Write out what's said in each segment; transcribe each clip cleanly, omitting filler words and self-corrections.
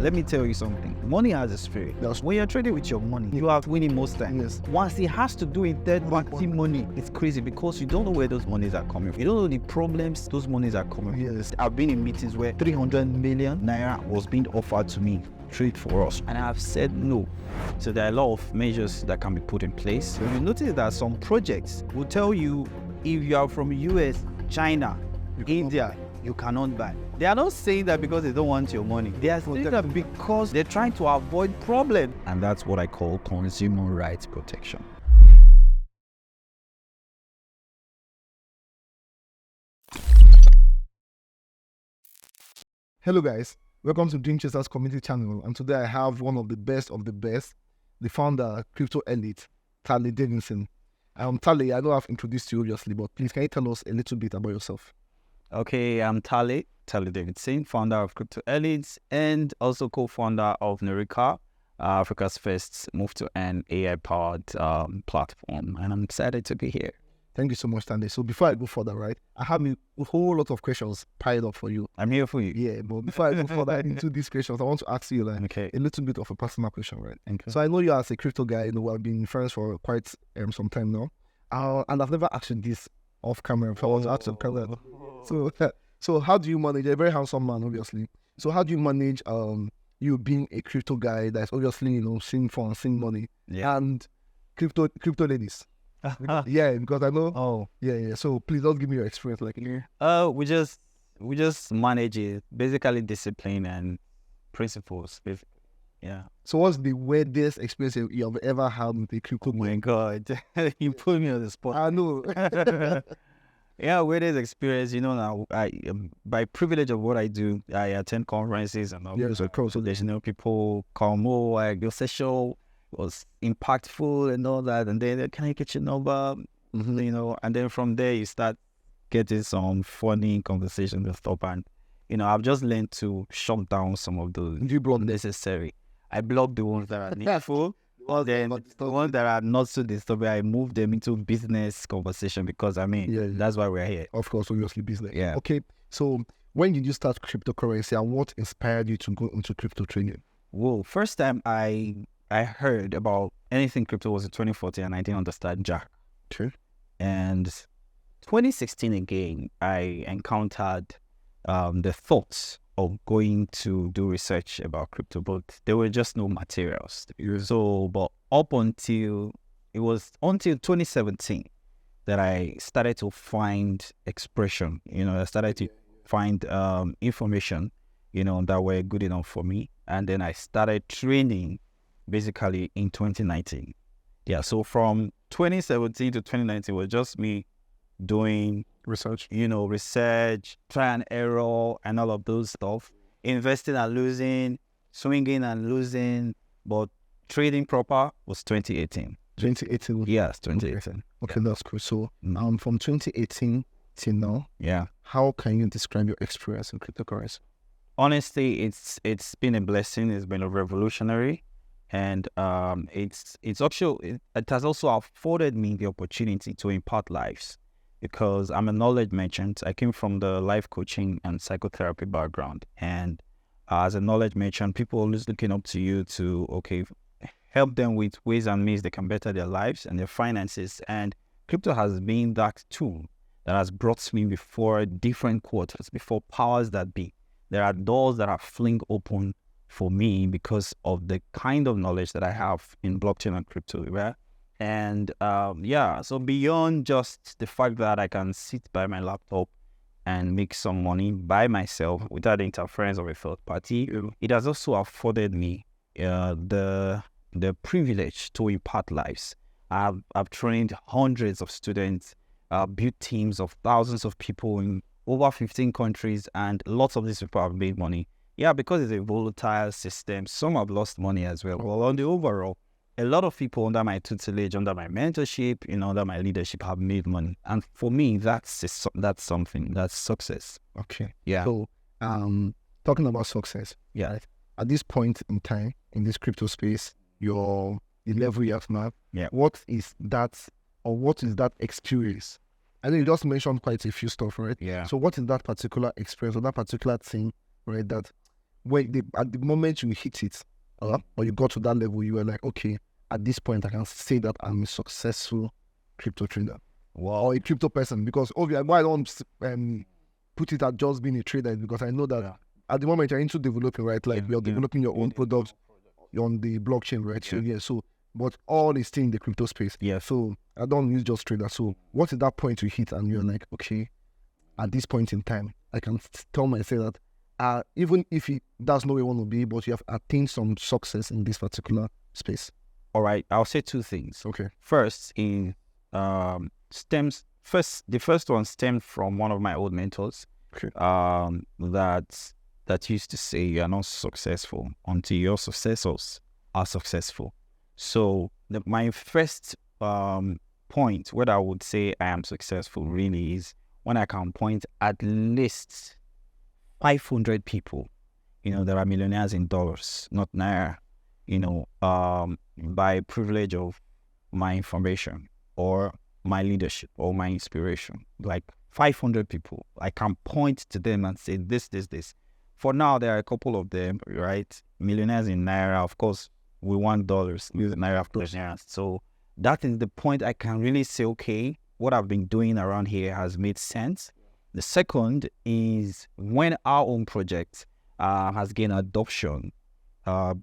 let me tell you something. Money has a spirit. When you're trading with your money, you are winning most times. Once it has to do with third-party money, it's crazy because you don't know where those monies are coming from. You don't know the problems those monies are coming from. Yes. I've been in meetings where 300 million naira was being offered to me, trade for us, and I've said no. So there are a lot of measures that can be put in place. So you notice that some projects will tell you if you are from US, China, India, you cannot buy. They are not saying that because they don't want your money. They are saying that because they're trying to avoid problems. And that's what I call consumer rights protection. Hello guys, welcome to Dream Chasers community channel, and today I have one of the best, the founder, Crypto Elite, Talle Davidson. Talle, I know I've introduced you obviously, but please can you tell us a little bit about yourself? Okay, I'm Talle Davidson, founder of Crypto Elite and also co-founder of Nurika, Africa's first move-to-earn AI-powered platform, and I'm excited to be here. Thank you so much, Talle. So before I go further, right, I have a whole lot of questions piled up for you. I'm here for you. Yeah, but before I go further into these questions, I want to ask you a little bit of a personal question, right? Okay. So I know you as a crypto guy, we've been friends for quite some time now, and I've never asked you this off camera. If I was asked on camera. So how do you manage? You're a very handsome man, obviously. So how do you manage you being a crypto guy that's obviously seeing fun, seeing money, and crypto ladies? Yeah, because I know. Oh, yeah. So please don't give me your experience, we just manage it. Basically, discipline and principles. Basically. Yeah. So what's the weirdest experience you have ever had with a crypto? Oh my God, you put me on the spot. I know. Yeah, weirdest experience. Now I by privilege of what I do, I attend conferences and all. Yes, of course. So there's people come, your session was impactful and all that, and then can I get your number? And then from there you start getting some funny conversations and stuff, and I've just learned to shut down some of those unnecessary. I block the ones that are needful. Then the ones that are not so disturbing, I move them into business conversation because that's why we're here. Of course, obviously business. Yeah. Okay. So when did you start cryptocurrency, and what inspired you to go into crypto trading? Well, first time I heard about anything crypto was in 2014, and I didn't understand jack. True. And 2016 again, I encountered the thoughts of going to do research about crypto, but there were just no materials. So, but until 2017 that I started to find expression. I started to find information, that were good enough for me, and then I started training. Basically in 2019. Yeah, so from 2017 to 2019 was just me doing research, try and error and all of those stuff, investing and losing, swinging and losing, but trading proper was 2018. 2018? Yes, 2018. Okay, that's cool. So from 2018 till now, how can you describe your experience in cryptocurrency? Honestly, it's been a blessing. It's been a revolutionary. And it has also afforded me the opportunity to impart lives, because I'm a knowledge merchant. I came from the life coaching and psychotherapy background, and as a knowledge merchant, people are always looking up to you to help them with ways and means they can better their lives and their finances. And crypto has been that tool that has brought me before different quarters, before powers that be. There are doors that are fling open for me because of the kind of knowledge that I have in blockchain and crypto, right? And so beyond just the fact that I can sit by my laptop and make some money by myself without the interference of a third party, it has also afforded me the privilege to impart lives. I've trained hundreds of students, built teams of thousands of people in over 15 countries, and lots of these people have made money. Yeah, because it's a volatile system. Some have lost money as well. Well, on the overall, a lot of people under my tutelage, under my mentorship, under my leadership have made money. And for me, that's something. That's success. Okay. Yeah. So, talking about success. Yeah. At this point in time, in this crypto space, the level you have now. Yeah. What is that experience? I know you just mentioned quite a few stuff, right? Yeah. So what is that particular experience or that particular thing, right, that at the moment you hit it, or you got to that level, you were like, okay, at this point I can say that I'm a successful crypto trader or a crypto person, because obviously why I don't put it at just being a trader is because I know that at the moment you're into developing, right? Like you're developing your own products on the blockchain, right? So so but all is still in the crypto space. Yeah. So I don't use just trader. So what is that point you hit and you're like, okay, at this point in time, I can tell myself that even if that's not where you want to be, but you have attained some success in this particular space. All right, I'll say two things. Okay. First, the first one stemmed from one of my old mentors. Okay. That used to say you are not successful until your successors are successful. So my first point where I would say I am successful really is when I can point at least 500 people, that are millionaires in dollars, not naira, by privilege of my information or my leadership or my inspiration. Like 500 people, I can point to them and say this. For now, there are a couple of them, right? Millionaires in naira, of course, we want dollars, naira, of course. So that is the point I can really say, okay, what I've been doing around here has made sense. The second is when our own project has gained adoption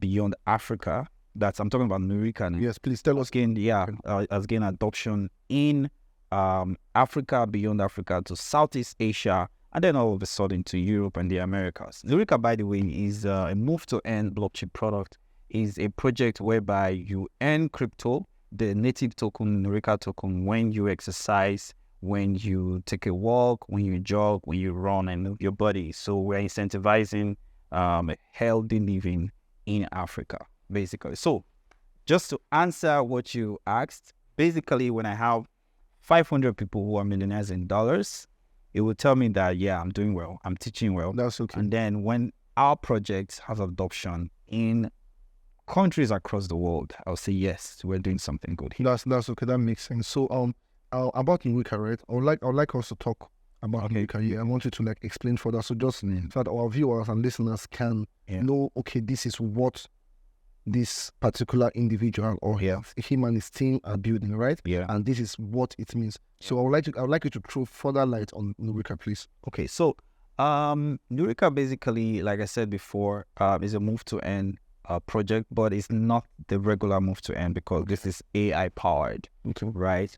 beyond Africa. I'm talking about Nurika now. Yes, please tell us. Has gained adoption in Africa, beyond Africa, to Southeast Asia, and then all of a sudden to Europe and the Americas. Nurika, by the way, is a move-to-earn blockchain product. Is a project whereby you earn crypto, the native token, Nurika token, when you exercise, when you take a walk, when you jog, when you run and move your body. So we're incentivizing healthy living in Africa, basically. So just to answer what you asked, basically when I have 500 people who are millionaires in dollars, it will tell me that, yeah, I'm doing well, I'm teaching well. That's okay. And then when our project has adoption in countries across the world, I'll say, yes, we're doing something good here. That's okay. That makes sense. So about Nurika, right? I would like us to talk about Nurika. Yeah, I want you to explain further. So just so that our viewers and listeners can know, okay, this is what this particular individual or him and his team are building, right? Yeah. And this is what it means. So I would like you to throw further light on Nurika, please. Okay, so Nurika basically, like I said before, is a move to earn project, but it's not the regular move to earn because this is AI powered, right?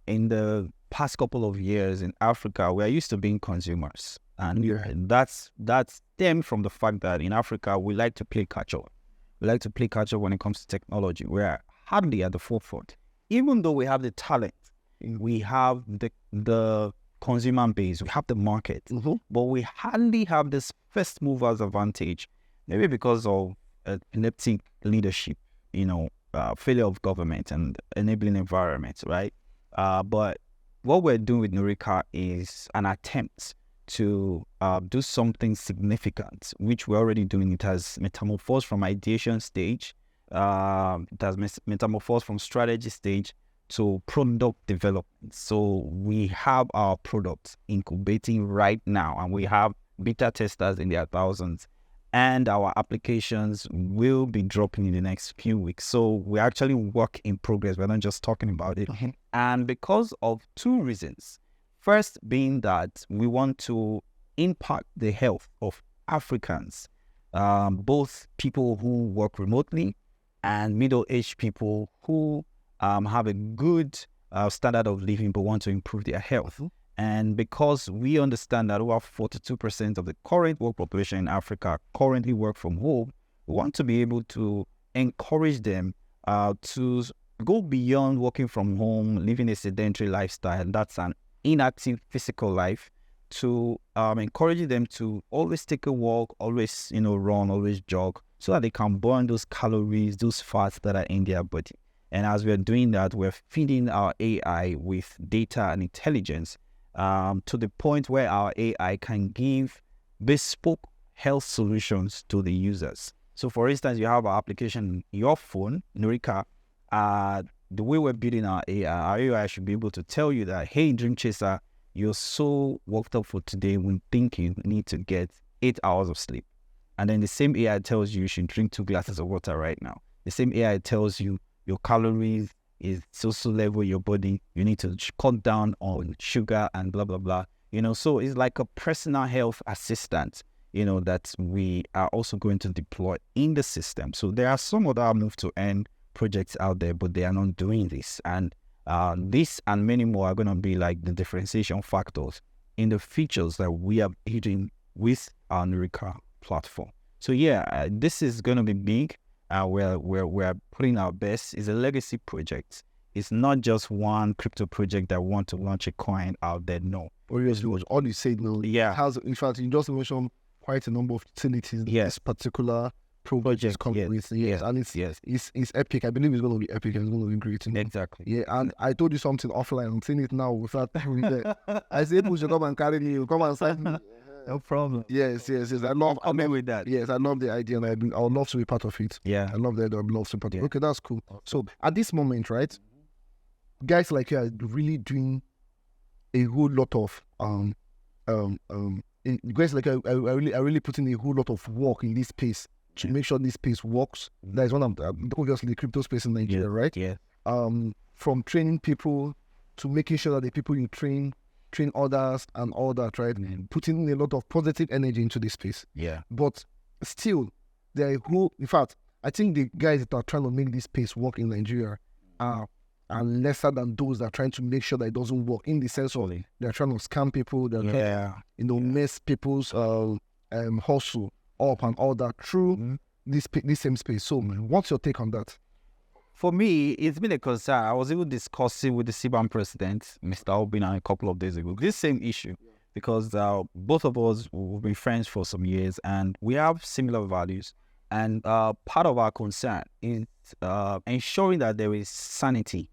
In the past couple of years in Africa, we are used to being consumers, and that's stemmed from the fact that in Africa we like to play catch up. We like to play catch up when it comes to technology. We're hardly at the forefront, even though we have the talent, we have the consumer base, we have the market, but we hardly have this first movers advantage. Maybe because of epileptic leadership, failure of government and enabling environments, right? But what we're doing with Nurika is an attempt to do something significant, which we're already doing. It has metamorphosed from ideation stage, it has metamorphosed from strategy stage to product development. So we have our products incubating right now, and we have beta testers in their thousands. And our applications will be dropping in the next few weeks. So we're actually work in progress. We're not just talking about it. And because of two reasons. First being that we want to impact the health of Africans, both people who work remotely and middle-aged people who have a good standard of living but want to improve their health. And because we understand that over 42% of the current work population in Africa currently work from home, we want to be able to encourage them to go beyond working from home, living a sedentary lifestyle. That's an inactive physical life, to encouraging them to always take a walk, always, run, always jog, so that they can burn those calories, those fats that are in their body. And as we're doing that, we're feeding our AI with data and intelligence, to the point where our AI can give bespoke health solutions to the users. So for instance, you have our application in your phone, Nurika. The way we're building our AI should be able to tell you that, hey, Dream Chaser, you're so worked up for today when thinking you need to get 8 hours of sleep. And then the same AI tells you should drink 2 glasses of water right now. The same AI tells you your calories is so level your body. You need to cut down on sugar and blah, blah, blah. So it's like a personal health assistant, that we are also going to deploy in the system. So there are some other move to earn projects out there, but they are not doing this. And this and many more are going to be like the differentiation factors in the features that we are building with our Nurika platform. So yeah, this is going to be big. We're putting our best. It's a legacy project. It's not just one crypto project that want to launch a coin out there. No. Obviously, all you said now. Yeah. Has, in fact, you just mentioned quite a number of utilities. Yes. This particular project comes with. Yes. And it's epic. I believe it's going to be epic and it's going to be great. Exactly. Yeah. And I told you something offline. I'm saying it now without time there. I said, people should come and carry me. You come and sign me. No problem. Yes. I love with that. Yes, I love the idea, and I would love to be part of it. Yeah. I love that. I would love to be part of it. Okay, that's cool. So at this moment, right, guys like you are really doing a whole lot of guys like I really put in a whole lot of work in this space to make sure this space works. That is one of obviously the crypto space in Nigeria, right? Yeah. From training people to making sure that the people you train others and all that, right? Putting in a lot of positive energy into this space. Yeah. But still, in fact, I think the guys that are trying to make this space work in Nigeria are lesser than those that are trying to make sure that it doesn't work, in the sense of they're trying to scam people, they're trying to, mess people's hustle up and all that through this same space. So, what's your take on that? For me, it's been a concern. I was even discussing with the CBAM president, Mr. Obina, a couple of days ago, this same issue, because both of us have been friends for some years and we have similar values. And part of our concern is ensuring that there is sanity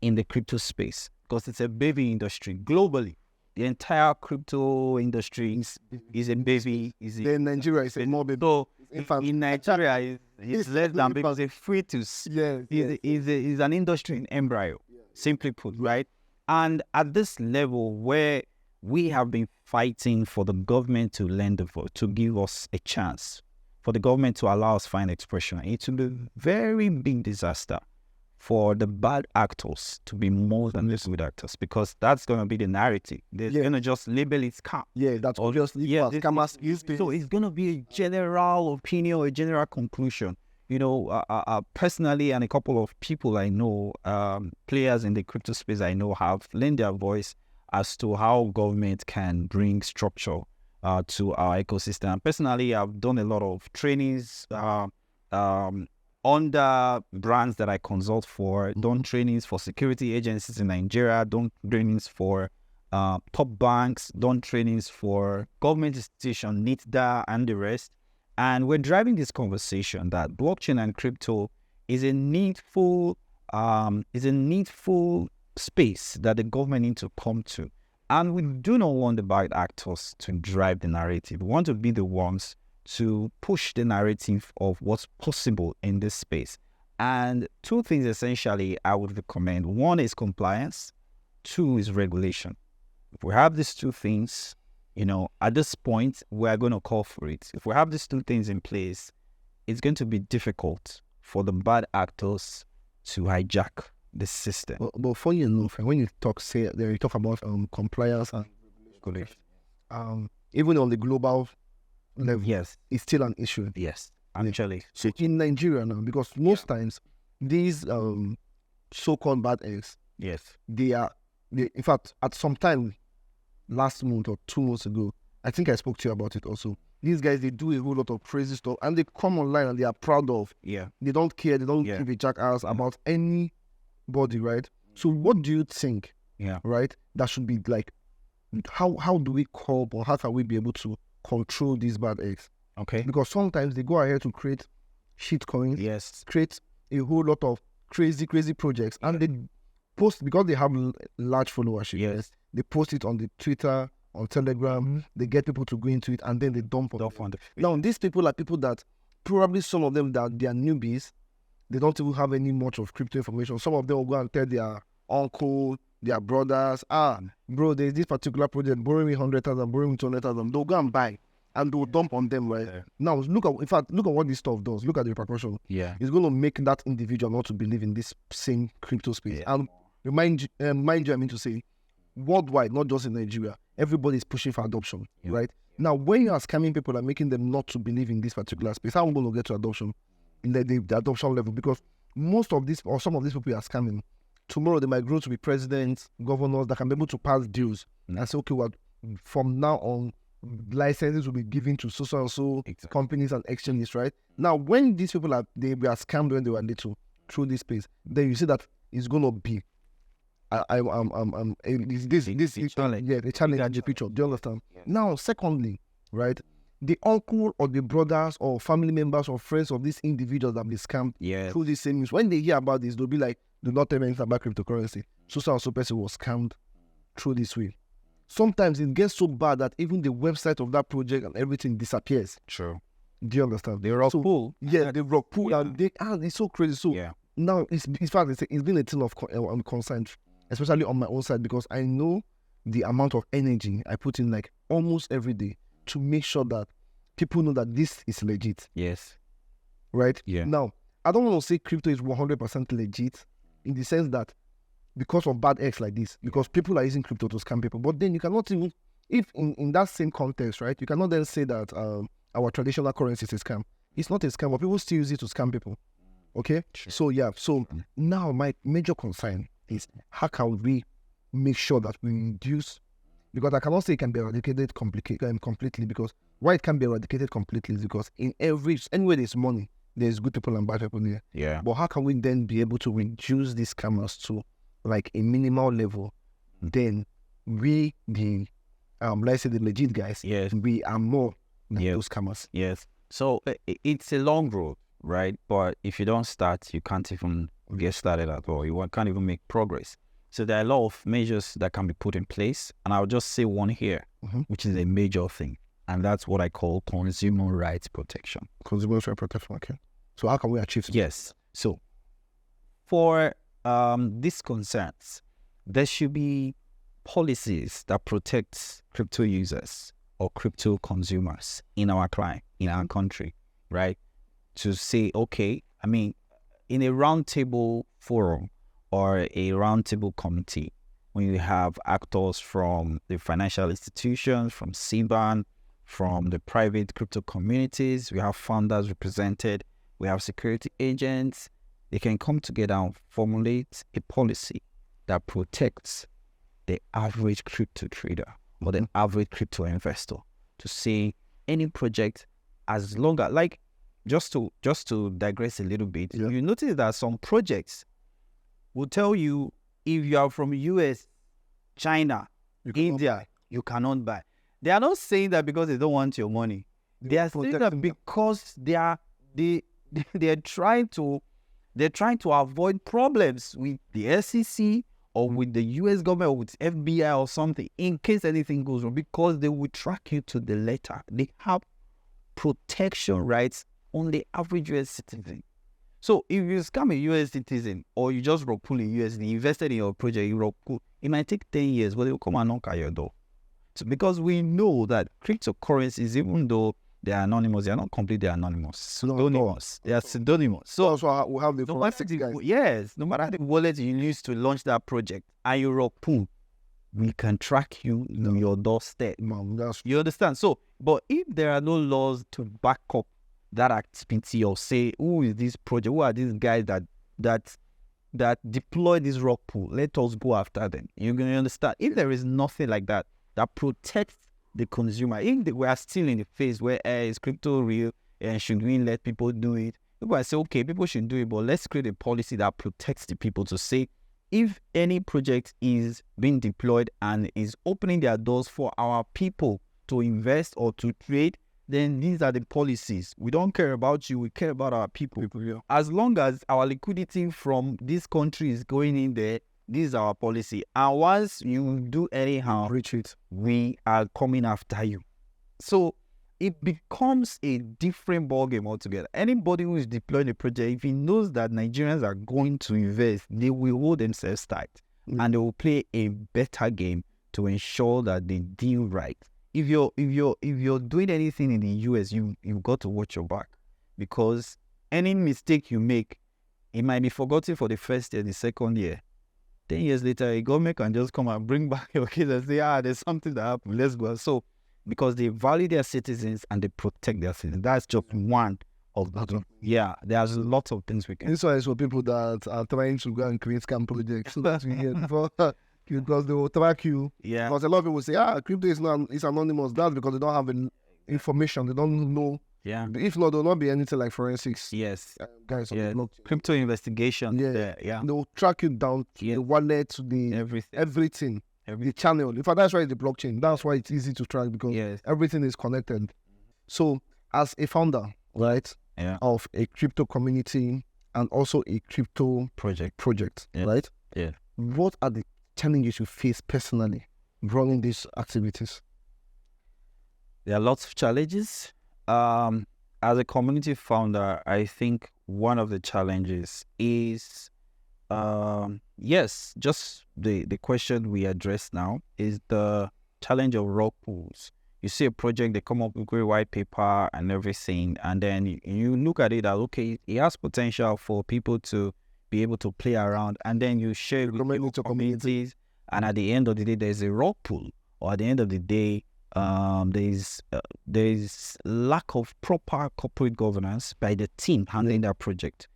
in the crypto space, because it's a baby industry globally. The entire crypto industry is a baby. In Nigeria, it's a more baby. So in Nigeria, it's less than, because it's free to. It's an industry in embryo, simply put, right? And at this level where we have been fighting for the government to lend the vote, to give us a chance, for the government to allow us fine expression, it will be a very big disaster for the bad actors to be more than the good actors, because that's going to be the narrative. They're going to just label it scam. Yeah, that's obviously scammers use it. So it's going to be a general opinion, a general conclusion. Personally, and a couple of people I know, players in the crypto space I know, have lent their voice as to how government can bring structure to our ecosystem. Personally, I've done a lot of trainings under brands that I consult for, done trainings for security agencies in Nigeria, done trainings for top banks, done trainings for government institutions, NITDA, and the rest. And we're driving this conversation that blockchain and crypto is a needful space that the government needs to come to. And we do not want the bad actors to drive the narrative. We want to be the ones to push the narrative of what's possible in this space. And two things essentially I would recommend. One is compliance. Two is regulation. If we have these two things, at this point, we're going to call for it. If we have these two things in place, it's going to be difficult for the bad actors to hijack the system. But funny enough, when you talk about compliance and regulation, even on the global level, yes, it's still an issue. Yes, actually. So in Nigeria now, because most times these so-called bad eggs, yes, in fact, at some time last month or 2 months ago, I think I spoke to you about it also. These guys, they do a whole lot of crazy stuff and they come online and they are proud of. Yeah. They don't care. They don't give a jackass about anybody, right? So what do you think? Yeah. Right? That should be like, how do we cope, or how can we be able to control these bad eggs? Okay. Because sometimes they go ahead to create shit coins. Yes. Create a whole lot of crazy projects, and they post, because they have large followership. Yes. They post it on the Twitter, on Telegram. They get people to go into it, and then they dump on it. Now, these people are people that probably, some of them, that they are newbies. They don't even have any much of crypto information. Some of them will go and tell their uncle, their brothers, bro, there's this particular project, borrow me 100,000, borrow me 200,000. They'll go and buy. and they'll dump on them, right? Yeah. Now, look at what this stuff does. Look at the repercussion. Yeah. It's going to make that individual not to believe in this same crypto space. Yeah. And mind you, I mean to say, worldwide, not just in Nigeria, everybody's pushing for adoption, right? Now, when you are scamming people and making them not to believe in this particular space, how are we going to get to adoption? In the adoption level, because most of this or some of these people you are scamming, tomorrow they might grow to be presidents, governors that can be able to pass deals and say, okay, well, from now on, licenses will be given to so and so companies and exchanges, right? Now, when these people they were scammed when they were little through this space, then you see that it's going to be the challenge in the picture. Do you understand? Yes. Now, secondly, right, the uncle or the brothers or family members or friends of these individuals that be scammed through these same news, when they hear about this, they'll be like, do not tell me anything about cryptocurrency. So and so person was scammed through this way. Sometimes it gets so bad that even the website of that project and everything disappears. True. Do you understand? They rock pool. Yeah, they rock pool. And it's so crazy. So now, it's been a thing of concern, especially on my own side, because I know the amount of energy I put in like almost every day to make sure that people know that this is legit. Yes. Right? Yeah. Now, I don't want to say crypto is 100% legit in the sense that because of bad eggs like this, because people are using crypto to scam people. But then you cannot even, if in that same context, right, you cannot then say that our traditional currency is a scam. It's not a scam, but people still use it to scam people. Okay? Sure. So now my major concern is how can we make sure that we reduce, because I cannot say it can be eradicated completely, because why it can be eradicated completely is because anywhere there's money, there's good people and bad people there. Yeah. But how can we then be able to reduce these scammers to like a minimal level? Then we, let's say the legit guys, we are more than those scammers. Yes. So it's a long road, right? But if you don't start, you can't even get started at all. You can't even make progress. So there are a lot of measures that can be put in place. And I'll just say one here, which is a major thing. And that's what I call consumer rights protection. Consumer rights protection, okay. So how can we achieve that? Yes. So for these concerns, there should be policies that protect crypto users or crypto consumers in our country, right? To say, okay, I mean, in a roundtable forum or a roundtable committee, when you have actors from the financial institutions, from CBAN, from the private crypto communities, we have founders represented, we have security agents, they can come together and formulate a policy that protects the average crypto trader or the average crypto investor, to say any project, as long as, like, just to digress a little bit, you notice that some projects will tell you if you are from US, China, India, you cannot buy. They are not saying that because they don't want your money. They are saying that because they are trying to avoid problems with the SEC or with the US government or with FBI or something in case anything goes wrong, because they will track you to the letter. They have protection rights on the average US citizen. So if you scam a US citizen or you just rock pool in USD, invested in your project, you rock pool, it might take 10 years, but they will come and knock at your door. So because we know that cryptocurrencies, even though they are anonymous, they are not completely anonymous. Pseudonymous. They are pseudonymous. So also we have the forensic guys. Yes, no matter the wallet you use to launch that project, and you rock pool, we can track you in your doorstep. You understand? So, but if there are no laws to back up that activity or say, who is this project? Who are these guys that deploy this rock pool? Let us go after them. You're going to understand. If there is nothing like that protects the consumer, if we are still in the phase where is crypto real and should we let people do it? People say, okay, people should do it, but let's create a policy that protects the people, to say if any project is being deployed and is opening their doors for our people to invest or to trade, then these are the policies. We don't care about you, we care about our people. As long as our liquidity from this country is going in there, this is our policy. And once you do anyhow, retreat, we are coming after you. So it becomes a different ballgame altogether. Anybody who is deploying a project, if he knows that Nigerians are going to invest, they will hold themselves tight and they will play a better game to ensure that they deal right if you're doing anything in the US, you've got to watch your back, because any mistake you make, it might be forgotten for the first year, the second year. 10 years later, a government can just come and bring back your kids and say, there's something that happened, let's go. So, because they value their citizens and they protect their citizens. That's just one of the, there's lots of things we can. This one is for people that are trying to go and create scam projects. So that we hear before, because they will track you. Yeah. Because a lot of people say, crypto is not, it's anonymous. That's because they don't have information. They don't know. Yeah. If not, there will not be anything like forensics. Yes. Guys, Crypto investigation. Yeah. They will track you down to the wallet, to the everything. The channel. In fact, that's why it's the blockchain. That's why it's easy to track, because everything is connected. So, as a founder, right, of a crypto community and also a crypto project, right? Yeah. What are the challenges you face personally running these activities? There are lots of challenges. As a community founder, I think one of the challenges is, just the question we address now is the challenge of rug pulls. You see a project, they come up with great white paper and everything, and then you look at it as, okay, it has potential for people to be able to play around, and then you share it with your communities, and at the end of the day, there's a rug pull, or at the end of the day, there's lack of proper corporate governance by the team handling that project.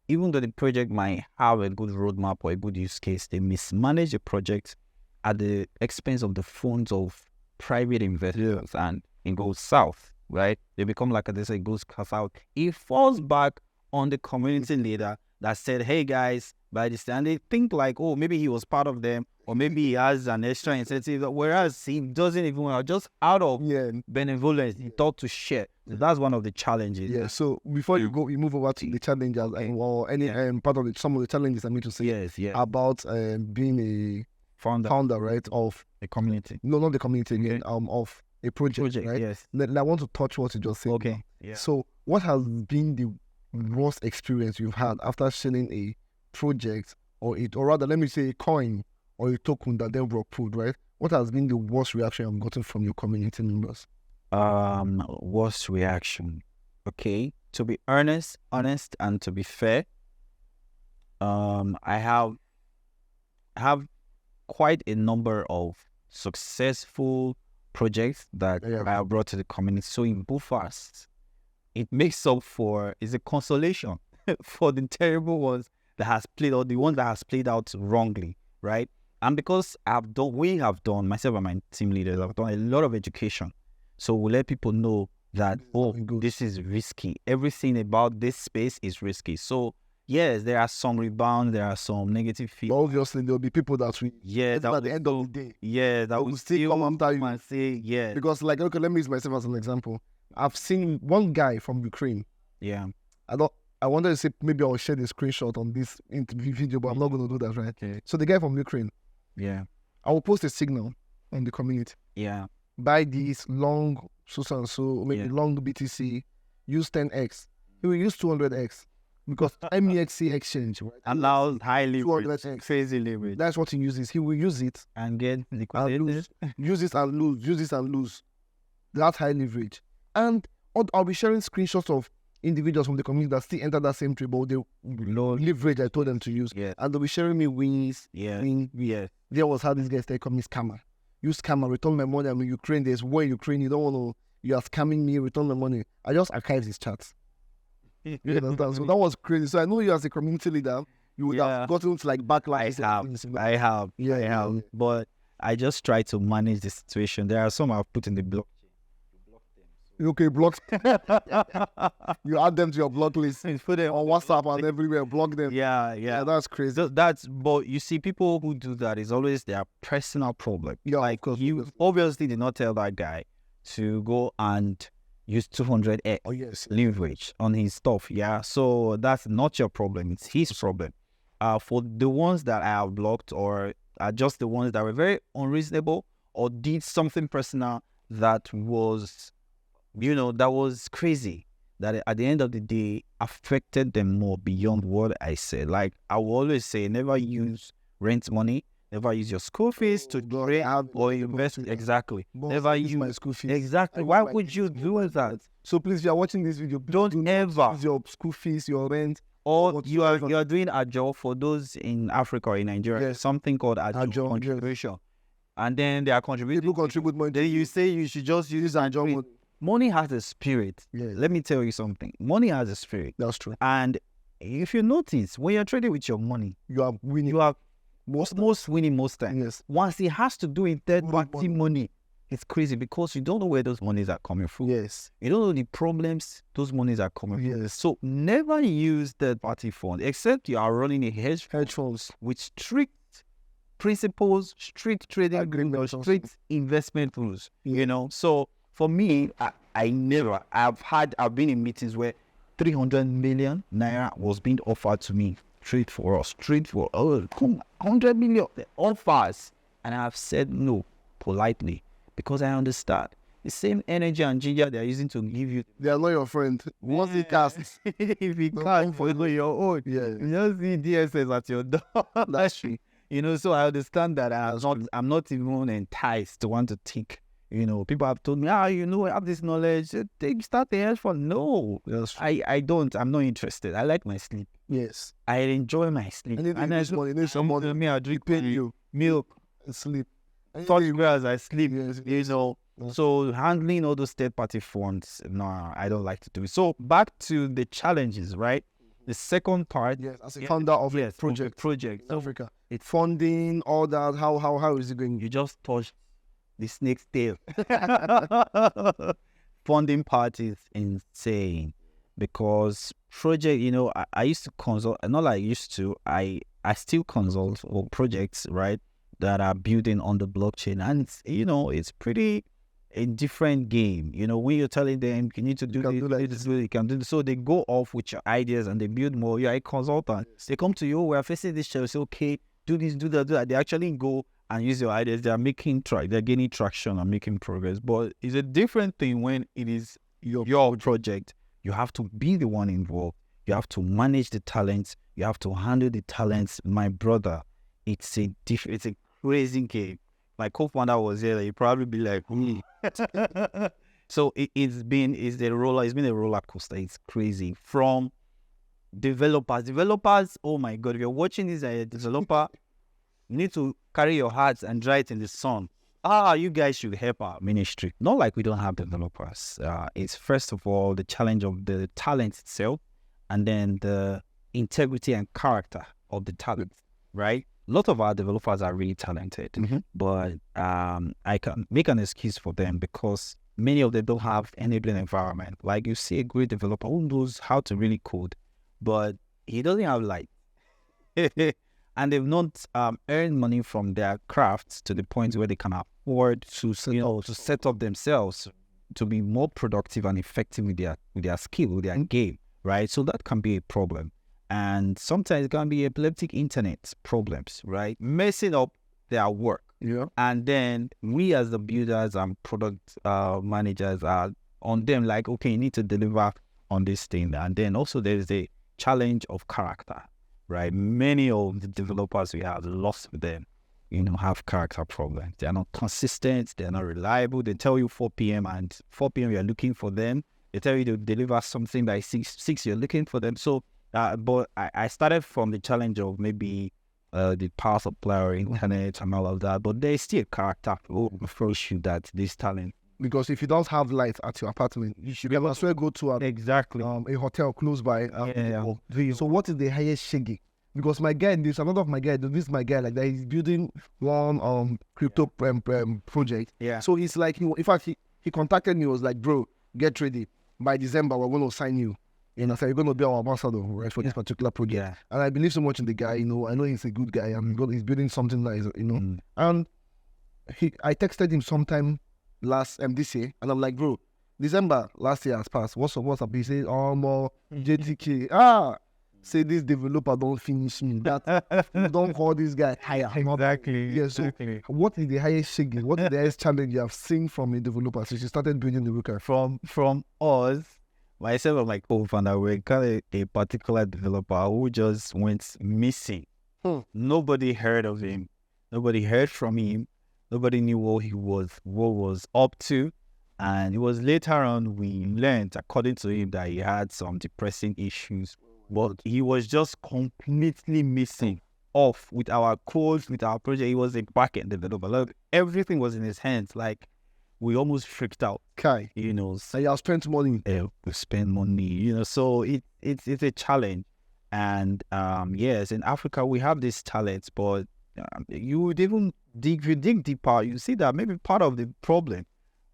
Even though the project might have a good roadmap or a good use case, they mismanage the project at the expense of the funds of private investors, and it goes south, right? They become like this, it goes south. It falls back on the community leader that said, hey guys, by this time, they think like, oh, maybe he was part of them, or maybe he has an extra incentive, whereas he doesn't even, just out of benevolence, he thought to share. So that's one of the challenges. Yeah, so before you move over to the challenges, or any part of some of the challenges I need to say about being a founder, right, of a community. No, not the community again, of a project, right? Yes. I want to touch what you just said. Okay. Yeah. So what has been the worst experience you've had after selling a project, or rather, let me say a coin or a token that then broke pulled, right? What has been the worst reaction you've gotten from your community members? Worst reaction. Okay. To be honest, and to be fair, I have quite a number of successful projects that I have brought to the community. So in Buffast, it makes up for, is a consolation for the terrible ones that has played, or the one that has played out wrongly, right? And because we have done, myself and my team leaders have done a lot of education. So we let people know that, this is risky. Everything about this space is risky. So yes, there are some rebounds, there are some negative feedback. But obviously, there will be people that at the end of the day, that will still come after you and say, because like, okay, let me use myself as an example. I've seen one guy from Ukraine. Yeah. I wanted to say maybe I'll share the screenshot on this video, but I'm not going to do that, right? Okay. So the guy from Ukraine. Yeah. I will post a signal on the community. Yeah. Buy this long so maybe long BTC, use 10x. He will use 200x. Because MEXC exchange, right? Allows high leverage, crazy leverage. That's what he uses. He will use it and get liquidated. Use it and lose. That's high leverage. And I'll be sharing screenshots of individuals from the community that still enter that same trade, but they low leverage I told them to use. Yeah. And they'll be sharing me wins. Yeah. There was how this guy started calling me scammer. You scammer, return my money. I'm in Ukraine. There's war in Ukraine. You don't want to. You are scamming me. Return my money. I just archived his chats. You understand? So that was crazy. So I know you as a community leader, you would have gotten to like backlash. I have. Yeah. But I just try to manage the situation. There are some I've put in the blockchain. Okay, blocks. You add them to your block list. Put them on WhatsApp and everywhere. Block them. Yeah. That's crazy. But you see, people who do that is always their personal problem. Yeah, like you obviously did not tell that guy to go and use 200x leverage on his stuff. Yeah, so that's not your problem. It's his problem. For the ones that I have blocked, or are just the ones that were very unreasonable or did something personal that was, that was crazy, that at the end of the day affected them more beyond what I said. Like I will always say, never use rent money Never use your school fees to trade or invest. Exactly. Never use use my school fees. Exactly. Why would you do that? So please, if you are watching this video, Don't ever use your school fees, your rent, or you are doing a job for those in Africa or in Nigeria. Yes. Something called a job contribution. And then they are contributing. People contribute money. Then you say you should just use a job. Money has a spirit. Yes. Let me tell you something. Money has a spirit. That's true. And if you notice, when you're trading with your money, you are winning. You are most winning most times. Yes. Once it has to do in third-party money, it's crazy because you don't know where those monies are coming from. Yes. You don't know the problems those monies are coming from. Yes. So never use third-party funds except you are running a hedge funds with strict principles, strict trading agreements, strict investment rules. You know. So for me, I've been in meetings where 300 million naira was being offered to me. Trade for us, 100 million offers, and I've said no politely because I understand the same energy and ginger they are using to give you. They are not your friend. Once it casts, if you can't follow your own, you just see DSS at your door. That's true. You know, so I understand that I'm not even enticed to want to think. You know, people have told me, I have this knowledge. Start the hedge fund. No, I don't. I'm not interested. I like my sleep. Yes. I enjoy my sleep. And I need some money. Me, I drink milk and sleep. Touch grass, I sleep. Yes. You know. So handling all those third-party funds, no, I don't like to do it. So back to the challenges, right? The second part. Yes, as a founder of a project in Africa. It's funding, all that. How is it going? You just touched the snake's tail. Funding part is insane because project, I used to consult, not like I used to, I still consult for projects, right, that are building on the blockchain. And, it's pretty a different game. When you're telling them, you need to do this, you can do this. So they go off with your ideas and they build more. You're a consultant. Yes. They come to you, we're facing this challenge. Say, okay, do this, do that, do that. They actually go and use your ideas. They're gaining traction and making progress. But it's a different thing when it is your project. You have to be the one involved. You have to manage the talents. You have to handle the talents. My brother, it's a crazy game. My co-founder was here. He'd probably be like, So it's been a roller coaster. It's crazy. From developers, oh my God, if you're watching this as a developer, you need to carry your hearts and dry it in the sun. You guys should help our ministry. Not like we don't have developers. It's first of all the challenge of the talent itself, and then the integrity and character of the talent, right? A lot of our developers are really talented, but I can make an excuse for them because many of them don't have enabling environment. Like you see a great developer who knows how to really code, but he doesn't have light. And they've not earned money from their crafts to the point where they can afford to set up themselves to be more productive and effective with their skill, with their game, right? So that can be a problem. And sometimes it can be epileptic internet problems, right? Messing up their work. Yeah. And then we as the builders and product managers are on them like, okay, you need to deliver on this thing. And then also there's the challenge of character, right? Many of the developers we have lost with them, have character problems. They are not consistent. They are not reliable. They tell you 4 p.m. and 4 p.m. you're looking for them. They tell you to deliver something by 6 you're looking for them. So, but I started from the challenge of maybe the power supply or internet and all of that. But there's still character issue that this talent. Because if you don't have light at your apartment, you should as well go to a hotel close by. So what is the highest shaggy? Because my guy, this is my guy like that. He's building one crypto project. Yeah. So he's like, in fact, he contacted me. Was like, bro, get ready. By December, we're going to sign you. So you're going to be our ambassador, right, for this particular project. Yeah. And I believe so much in the guy. I know he's a good guy. He's building something that is, And I texted him sometime this year, and I'm like, bro, December last year has passed. What's up? He said, more JTK. Say this developer don't finish me. That don't call this guy higher. Exactly. Yeah. So exactly. What is the highest shaking? What is the highest challenge you have seen from a developer since you started building the worker? From us, myself and my co-founder, we got a particular developer who just went missing. Nobody heard of him. Nobody heard from him. Nobody knew what was up to. And it was later on we learned, according to him, that he had some depressing issues. But he was just completely missing off with our codes, with our project. He was a back-end developer. Like, everything was in his hands. Like, we almost freaked out, Kai. you know. So y'all spent money. We spend money, you know. So it's a challenge. And yes, in Africa we have these talents, but you would even dig, if you dig deeper, you see that maybe part of the problem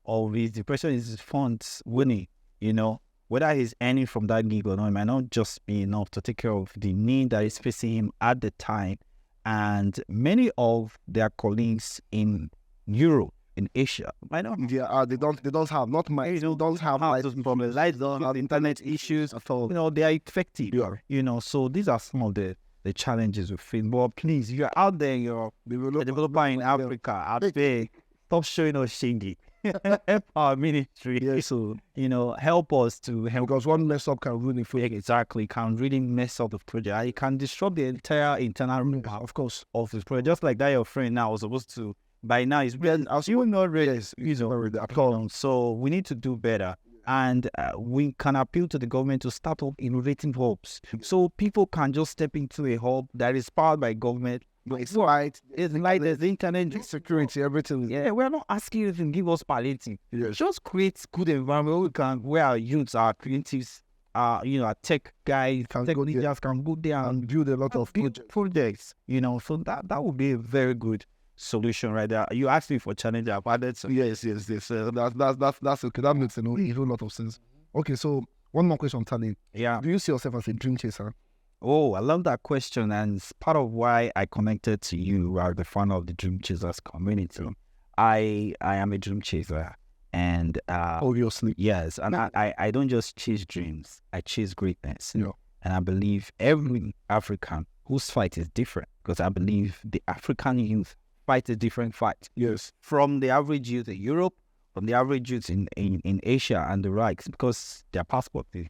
of his depression is his funds winning, you know. Whether he's earning from that gig or not, it might not just be enough to take care of the need that is facing him at the time. And many of their colleagues in Europe, in Asia, might not. Yeah, they don't have not my They don't have those problems. Lights don't have internet issues at all. You know, they are effective. Yeah. You know, so these are some of the challenges we face. But please, if you're out there, you're a developer in Africa, out there, stop showing us shady. Help our ministry. Yeah, so You know, help us to help. because one mess up can ruin it for Exactly, can really mess up the project. It can disrupt the entire internal of course. of the project. Just like that, your friend now was supposed to. By now, he's been you not ready. Yes, You know, so we need to do better. And we can appeal to the government to start up innovating hubs. So people can just step into a hub that is powered by government. It's right. It's like there's the internet Security, everything. Yeah, we're not asking you to give us palliative. Yes. Just create good environment where our youths, our creatives, you know, our tech guys, Can tech go there leaders can go there and and build a lot of build projects. You know, so that would be a very good solution right there. You asked me for challenge, I've added some. Yes. That's okay. That makes a whole lot of sense. Okay, so one more question, Talle. Yeah. Do you see yourself as a dream chaser? Oh, I love that question, and it's part of why I connected to you as the founder of the Dream Chasers community. I am a dream chaser, and Obviously. yes, and I don't just chase dreams, I chase greatness. Yeah. And I believe every African whose fight is different, because I believe the African youth fight a different fight Yes. from the average youth in Europe, from the average youth in Asia and the likes, because their passport is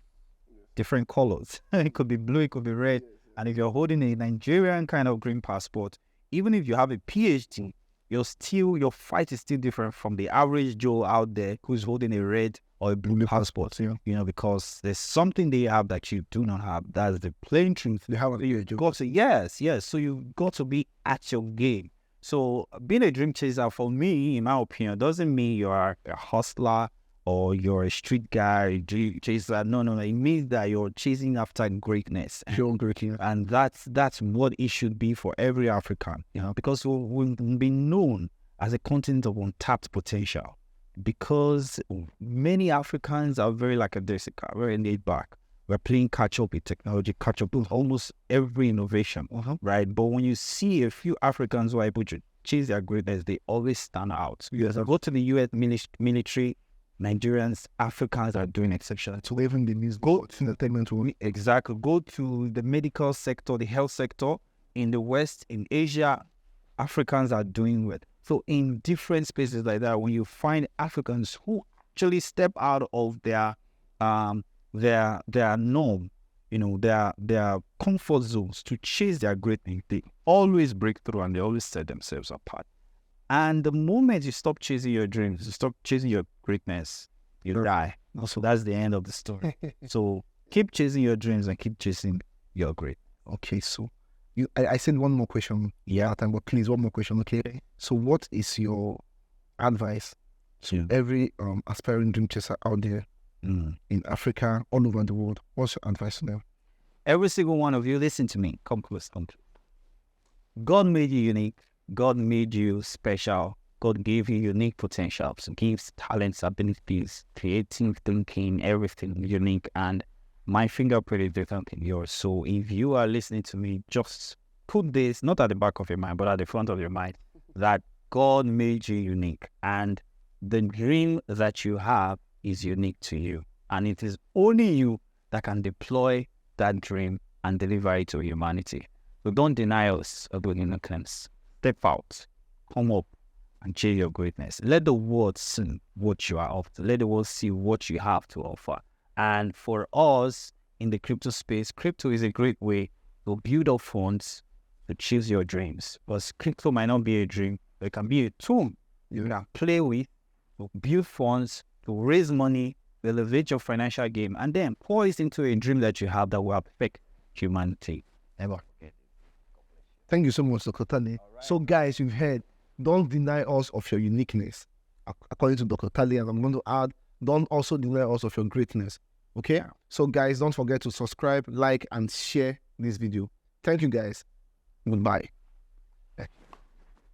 different colors. It could be blue, it could be red. And if you're holding a Nigerian kind of green passport, even if you have a PhD, your fight is still different from the average Joe out there who's holding a red or a blue passport. Yeah. You know, because there's something they have that you do not have. That's the plain truth. They have You got to yes. So you've got to be at your game. So being a dream chaser, for me, in my opinion, doesn't mean you are a hustler or you're a street guy, a dream chaser. No. It means that you're chasing after greatness. And that's what it should be for every African, you know, because we've been known as a continent of untapped potential, because many Africans are very lackadaisical, very laid back. We're playing catch up with technology, catch up with almost every innovation, right? But when you see a few Africans who are able to chase their greatness, they always stand out. Yes. Go to the US military, Nigerians, Africans are doing exceptional. to even the news, go to entertainment world. Exactly. Go to the medical sector, the health sector in the West, in Asia, Africans are doing well. So in different spaces like that, when you find Africans who actually step out of their norm, you know, their comfort zones to chase their greatness, they always break through and they always set themselves apart. And the moment you stop chasing your dreams, you stop chasing your greatness, you die. Also, that's the end of the story. So keep chasing your dreams and keep chasing your great. Okay, so I sent one more question. Yeah. That time, but please, one more question. Okay. So, what is your advice to every aspiring dream chaser out there in Africa, all over the world? What's your advice to them? Every single one of you, listen to me. Come close. God made you unique. God made you special. God gave you unique potentials, gifts, talents, abilities, creative thinking, everything unique. And my fingerprint is different than yours. So if you are listening to me, just put this, not at the back of your mind, but at the front of your mind, that God made you unique. And the dream that you have is unique to you. And it is only you that can deploy that dream and deliver it to humanity. So don't deny us of your uniqueness. Step out, come up, and chase your greatness. Let the world see what you are up to. Let the world see what you have to offer. And for us in the crypto space, crypto is a great way to build up funds, to choose your dreams. Because crypto might not be a dream, but it can be a tool you can play with to build funds, to raise money, to elevate your financial game, and then pour it into a dream that you have that will affect humanity. Never forget. Thank you so much, Dr. Talle. So, guys, you've heard, don't deny us of your uniqueness, according to Dr. Talle, and I'm going to add, don't also deny us of your greatness. Okay? So, guys, don't forget to subscribe, like, and share this video. Thank you, guys. Goodbye.